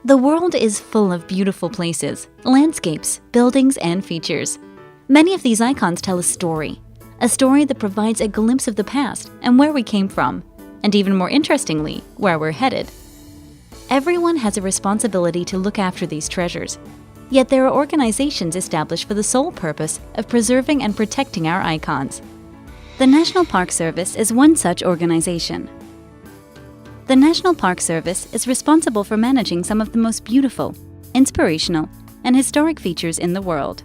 The world is full of beautiful places, landscapes, buildings, and features. Many of these icons tell a story that provides a glimpse of the past and where we came from, and even more interestingly, where we're headed. Everyone has a responsibility to look after these treasures, yet there are organizations established for the sole purpose of preserving and protecting our icons. The National Park Service is one such organization. The National Park Service is responsible for managing some of the most beautiful, inspirational, and historic features in the world.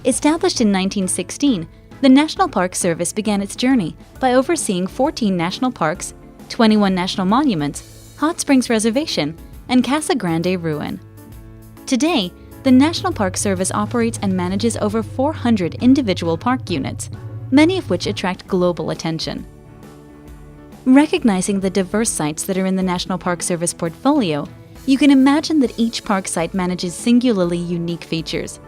Established in 1916, the National Park Service began its journey by overseeing 14 national parks, 21 national monuments, Hot Springs Reservation, and Casa Grande Ruin. Today, the National Park Service operates and manages over 400 individual park units, many of which attract global attention. Recognizing the diverse sites that are in the National Park Service portfolio, you can imagine that each park site manages singularly unique features.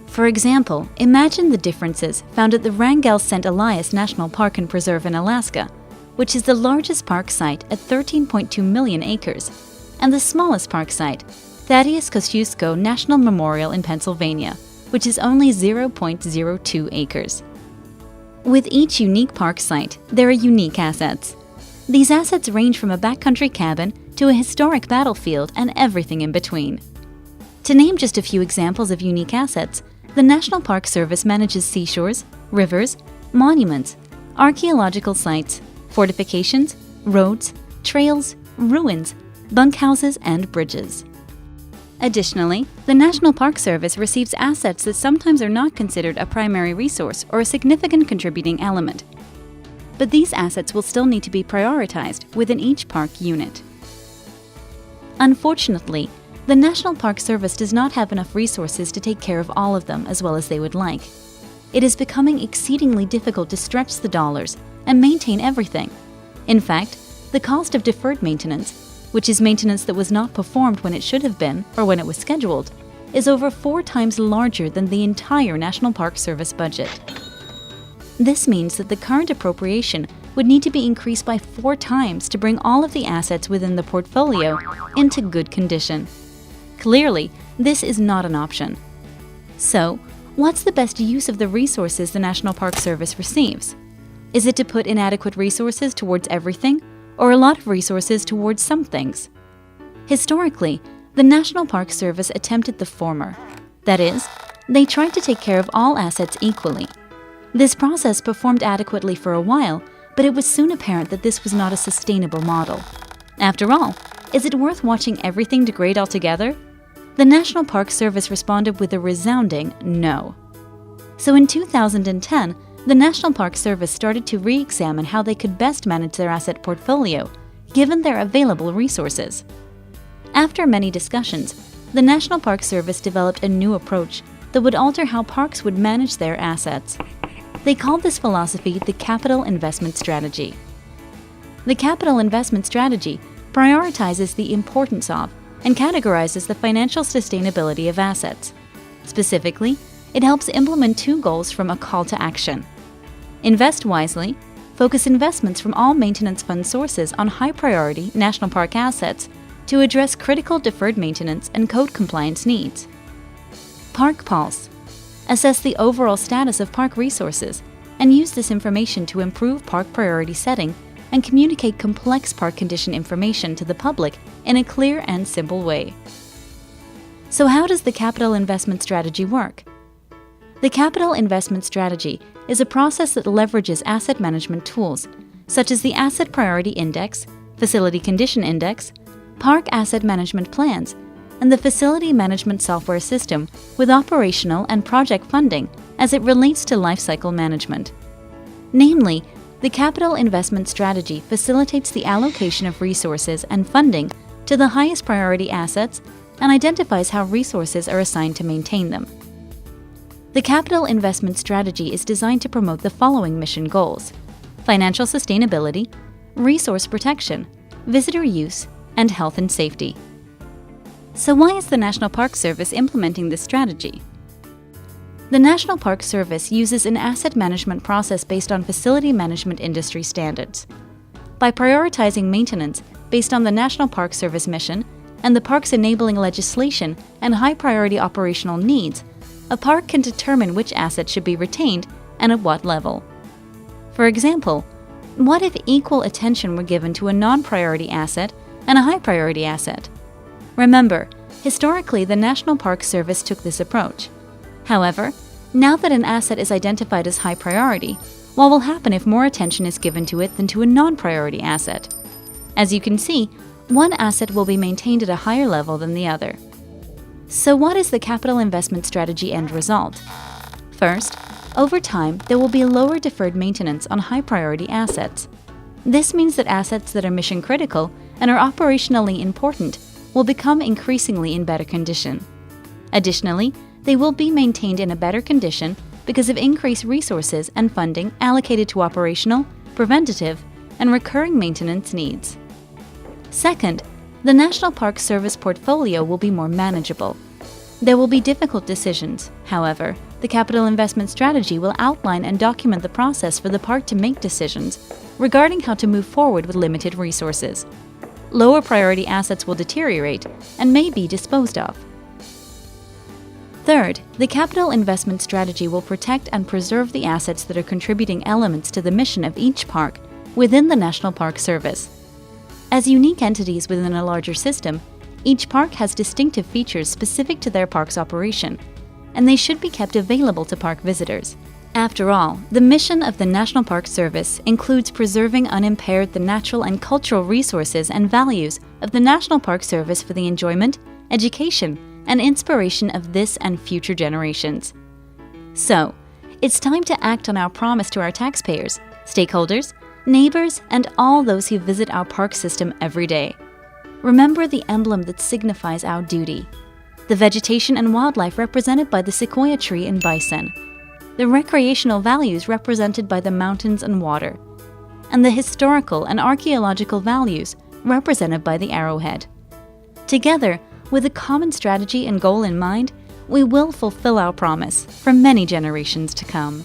For example, imagine the differences found at the Wrangell St. Elias National Park and Preserve in Alaska, which is the largest park site at 13.2 million acres, and the smallest park site, Thaddeus Kosciuszko National Memorial in Pennsylvania, which is only 0.02 acres. With each unique park site, there are unique assets. These assets range from a backcountry cabin to a historic battlefield and everything in between. To name just a few examples of unique assets, the National Park Service manages seashores, rivers, monuments, archaeological sites, fortifications, roads, trails, ruins, bunkhouses, and bridges. Additionally, the National Park Service receives assets that sometimes are not considered a primary resource or a significant contributing element. But these assets will still need to be prioritized within each park unit. Unfortunately, the National Park Service does not have enough resources to take care of all of them as well as they would like. It is becoming exceedingly difficult to stretch the dollars and maintain everything. In fact, the cost of deferred maintenance, which is maintenance that was not performed when it should have been or when it was scheduled, is over 4 times larger than the entire National Park Service budget. This means that the current appropriation would need to be increased by 4 times to bring all of the assets within the portfolio into good condition. Clearly, this is not an option. So, what's the best use of the resources the National Park Service receives? Is it to put inadequate resources towards everything, or a lot of resources towards some things? Historically, the National Park Service attempted the former. That is, they tried to take care of all assets equally. This process performed adequately for a while, but it was soon apparent that this was not a sustainable model. After all, is it worth watching everything degrade altogether? The National Park Service responded with a resounding no. So in 2010, the National Park Service started to re-examine how they could best manage their asset portfolio, given their available resources. After many discussions, the National Park Service developed a new approach that would alter how parks would manage their assets. They called this philosophy the Capital Investment Strategy. The Capital Investment Strategy prioritizes the importance of and categorizes the financial sustainability of assets. Specifically, it helps implement 2 goals from a call to action. Invest wisely, focus investments from all maintenance fund sources on high-priority national park assets to address critical deferred maintenance and code compliance needs. Park Pulse. Assess the overall status of park resources and use this information to improve park priority setting and communicate complex park condition information to the public in a clear and simple way. So how does the Capital Investment Strategy work? The Capital Investment Strategy is a process that leverages asset management tools, such as the Asset Priority Index, Facility Condition Index, Park Asset Management Plans, and the Facility Management Software System with operational and project funding as it relates to lifecycle management. Namely, the Capital Investment Strategy facilitates the allocation of resources and funding to the highest priority assets and identifies how resources are assigned to maintain them. The Capital Investment Strategy is designed to promote the following mission goals: financial sustainability, resource protection, visitor use, and health and safety. So why is the National Park Service implementing this strategy? The National Park Service uses an asset management process based on facility management industry standards. By prioritizing maintenance based on the National Park Service mission and the park's enabling legislation and high-priority operational needs, a park can determine which assets should be retained and at what level. For example, what if equal attention were given to a non-priority asset and a high-priority asset? Remember, historically the National Park Service took this approach. However, now that an asset is identified as high priority, what will happen if more attention is given to it than to a non-priority asset? As you can see, one asset will be maintained at a higher level than the other. So what is the capital investment strategy end result? First, over time, there will be lower deferred maintenance on high-priority assets. This means that assets that are mission-critical and are operationally important will become increasingly in better condition. Additionally, they will be maintained in a better condition because of increased resources and funding allocated to operational, preventative, and recurring maintenance needs. Second, the National Park Service portfolio will be more manageable. There will be difficult decisions. However, the capital investment strategy will outline and document the process for the park to make decisions regarding how to move forward with limited resources. Lower priority assets will deteriorate and may be disposed of. Third, the capital investment strategy will protect and preserve the assets that are contributing elements to the mission of each park within the National Park Service. As unique entities within a larger system, each park has distinctive features specific to their park's operation, and they should be kept available to park visitors. After all, the mission of the National Park Service includes preserving unimpaired the natural and cultural resources and values of the National Park Service for the enjoyment, education, and inspiration of this and future generations. So, it's time to act on our promise to our taxpayers, stakeholders, neighbors, and all those who visit our park system every day. Remember the emblem that signifies our duty: the vegetation and wildlife represented by the sequoia tree and bison, the recreational values represented by the mountains and water, and the historical and archaeological values represented by the arrowhead. Together, with a common strategy and goal in mind, we will fulfill our promise for many generations to come.